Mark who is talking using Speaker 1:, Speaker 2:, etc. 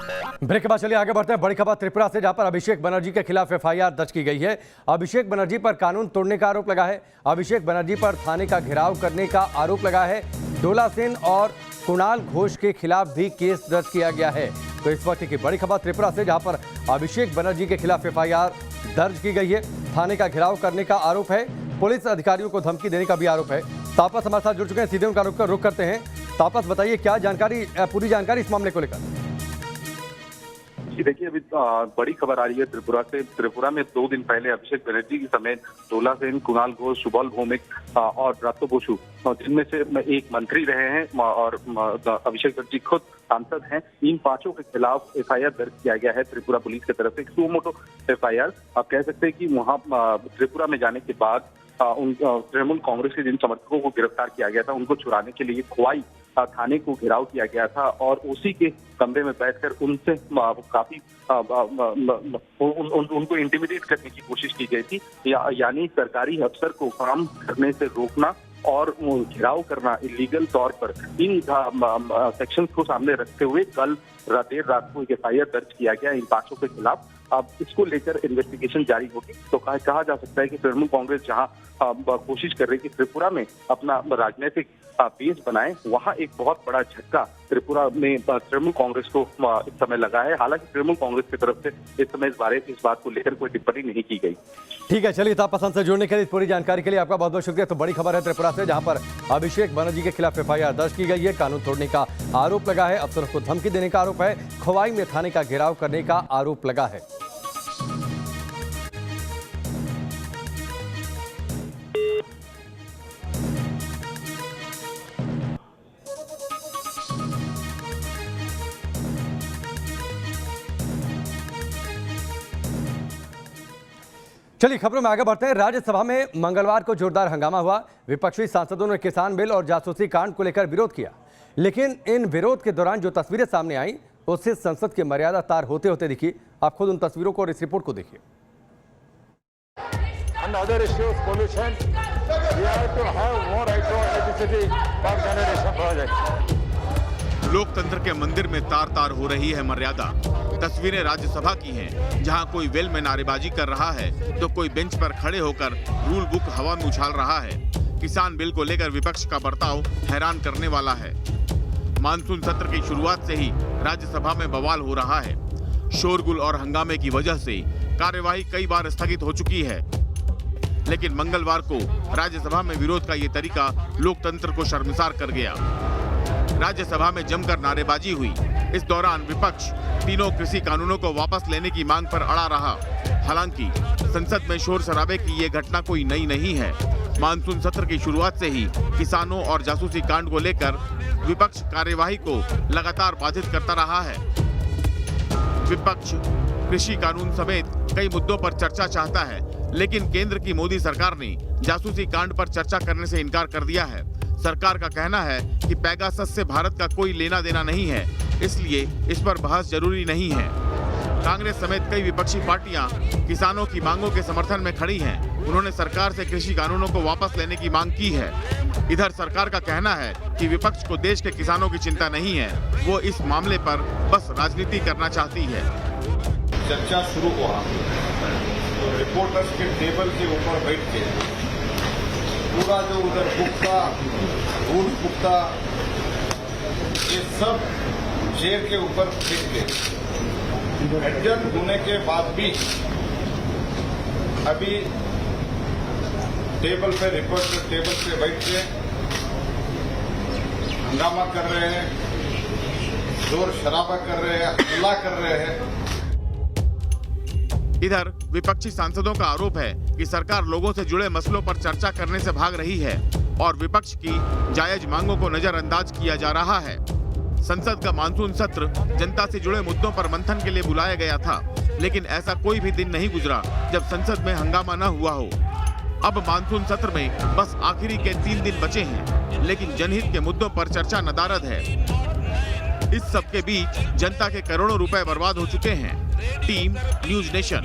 Speaker 1: Break के बाद चलिए आगे बढ़ते हैं। बड़ी खबर त्रिपुरा से, जहां पर अभिषेक बनर्जी के खिलाफ एफआईआर दर्ज की गई है। अभिषेक बनर्जी पर कानून तोड़ने का आरोप लगा है। अभिषेक बनर्जी पर थाने का घेराव करने का आरोप लगा है। डोला सेन और कुणाल घोष के खिलाफ भी केस दर्ज किया गया है। तो इस वक्त की बड़ी खबर त्रिपुरा से, जहां पर अभिषेक बनर्जी के खिलाफ एफआईआर दर्ज की गई है। थाने का घेराव करने का आरोप है। पुलिस अधिकारियों को धमकी देने का भी आरोप है। तापस हमारे साथ जुड़ चुके हैं, सीधे उनका रुख करते हैं। तापस, बताइए क्या जानकारी, पूरी जानकारी इस मामले को लेकर।
Speaker 2: देखिए, अभी बड़ी खबर आ रही है त्रिपुरा से। त्रिपुरा में 2 दिन पहले अभिषेक बनर्जी की समेत डोला सेन, कुणाल घोष, सुबोल भौमिक और रातो बसु, जिनमें से एक मंत्री रहे हैं और अभिषेक बनर्जी खुद सांसद हैं, इन 5 के खिलाफ एफआईआर दर्ज किया गया है त्रिपुरा पुलिस की तरफ से। एक सुमोटो एफआईआर आप कह सकते हैं कि वहां त्रिपुरा में जाने के बाद तृणमूल कांग्रेस के जिन समर्थकों को गिरफ्तार किया गया था, उनको छुड़ाने के लिए खोवाई थाने को घेराव किया गया था और उसी के कमरे में बैठकर उनसे काफी उनको इंटिमिडेट करने की कोशिश की गई थी। यानी सरकारी अफसर को काम करने से रोकना और घेराव करना इलीगल तौर पर, इन सेक्शंस को सामने रखते हुए कल देर रात को एफआईआर दर्ज किया गया इन 5 के खिलाफ। अब इसको लेकर इन्वेस्टिगेशन जारी होगी। तो कहा जा सकता है कि तृणमूल कांग्रेस जहां कोशिश कर रही है कि त्रिपुरा में अपना राजनीतिक बेस बनाए, वहां एक बहुत बड़ा झटका त्रिपुरा में तृणमूल कांग्रेस को इस समय लगा है। हालांकि तृणमूल कांग्रेस की तरफ से इस समय इस बात को लेकर कोई टिप्पणी नहीं की गई।
Speaker 1: ठीक है, चलिए तापस से जुड़ने के लिए, पूरी जानकारी के लिए आपका बहुत बहुत शुक्रिया। तो बड़ी खबर है त्रिपुरा से, जहां पर अभिषेक बनर्जी के खिलाफ एफआईआर दर्ज की गई है। कानून तोड़ने का आरोप लगा है, अफसरों को धमकी देने का आरोप है, खोवाई में थाने का घेराव करने का आरोप लगा है। चलिए खबरों में आगे बढ़ते हैं। राज्यसभा में मंगलवार को जोरदार हंगामा हुआ। विपक्षी सांसदों ने किसान बिल और जासूसी कांड को लेकर विरोध किया, लेकिन इन विरोध के दौरान जो तस्वीरें सामने आई, उससे संसद की मर्यादा तार होते होते दिखी। आप खुद उन तस्वीरों को और इस रिपोर्ट को देखिए।
Speaker 3: लोकतंत्र के मंदिर में तार तार हो रही है मर्यादा। तस्वीरें राज्यसभा की हैं, जहां कोई वेल में नारेबाजी कर रहा है तो कोई बेंच पर खड़े होकर रूल बुक हवा में उछाल रहा है। किसान बिल को लेकर विपक्ष का बर्ताव हैरान करने वाला है। मानसून सत्र की शुरुआत से ही राज्यसभा में बवाल हो रहा है। शोरगुल और हंगामे की वजह से कार्यवाही कई बार स्थगित हो चुकी है, लेकिन मंगलवार को राज्यसभा में विरोध का ये तरीका लोकतंत्र को शर्मसार कर गया। राज्यसभा में जमकर नारेबाजी हुई। इस दौरान विपक्ष तीनों कृषि कानूनों को वापस लेने की मांग पर अड़ा रहा। हालांकि संसद में शोर शराबे की ये घटना कोई नई नहीं है। मानसून सत्र की शुरुआत से ही किसानों और जासूसी कांड को लेकर विपक्ष कार्यवाही को लगातार बाधित करता रहा है। विपक्ष कृषि कानून समेत कई मुद्दों पर चर्चा चाहता है, लेकिन केंद्र की मोदी सरकार ने जासूसी कांड पर चर्चा करने से इनकार कर दिया है। सरकार का कहना है कि पेगासस से भारत का कोई लेना देना नहीं है, इसलिए इस पर बहस जरूरी नहीं है। कांग्रेस समेत कई विपक्षी पार्टियां किसानों की मांगों के समर्थन में खड़ी हैं। उन्होंने सरकार से कृषि कानूनों को वापस लेने की मांग की है। इधर सरकार का कहना है कि विपक्ष को देश के किसानों की चिंता नहीं है, वो इस मामले पर बस राजनीति करना चाहती है।
Speaker 4: चर्चा शुरू हुआ तो रिपोर्टर्स के टेबल के ऊपर बैठ के पूरा जो उधर पुख्ता ये सब चेयर के ऊपर फेंक के एडजस्ट होने के बाद भी अभी टेबल पे रिपोर्टर टेबल पे बैठ के हंगामा कर रहे हैं, शोर शराबा कर रहे हैं, हल्ला कर रहे हैं।
Speaker 3: इधर विपक्षी सांसदों का आरोप है कि सरकार लोगों से जुड़े मसलों पर चर्चा करने से भाग रही है और विपक्ष की जायज मांगों को नजरअंदाज किया जा रहा है। संसद का मानसून सत्र जनता से जुड़े मुद्दों पर मंथन के लिए बुलाया गया था, लेकिन ऐसा कोई भी दिन नहीं गुजरा जब संसद में हंगामा न हुआ हो। अब मानसून सत्र में बस आखिरी के 3 दिन बचे हैं, लेकिन जनहित के मुद्दों पर चर्चा नदारद है। इस सब के बीच जनता के करोड़ों रुपए बर्बाद हो चुके हैं। Team news nation.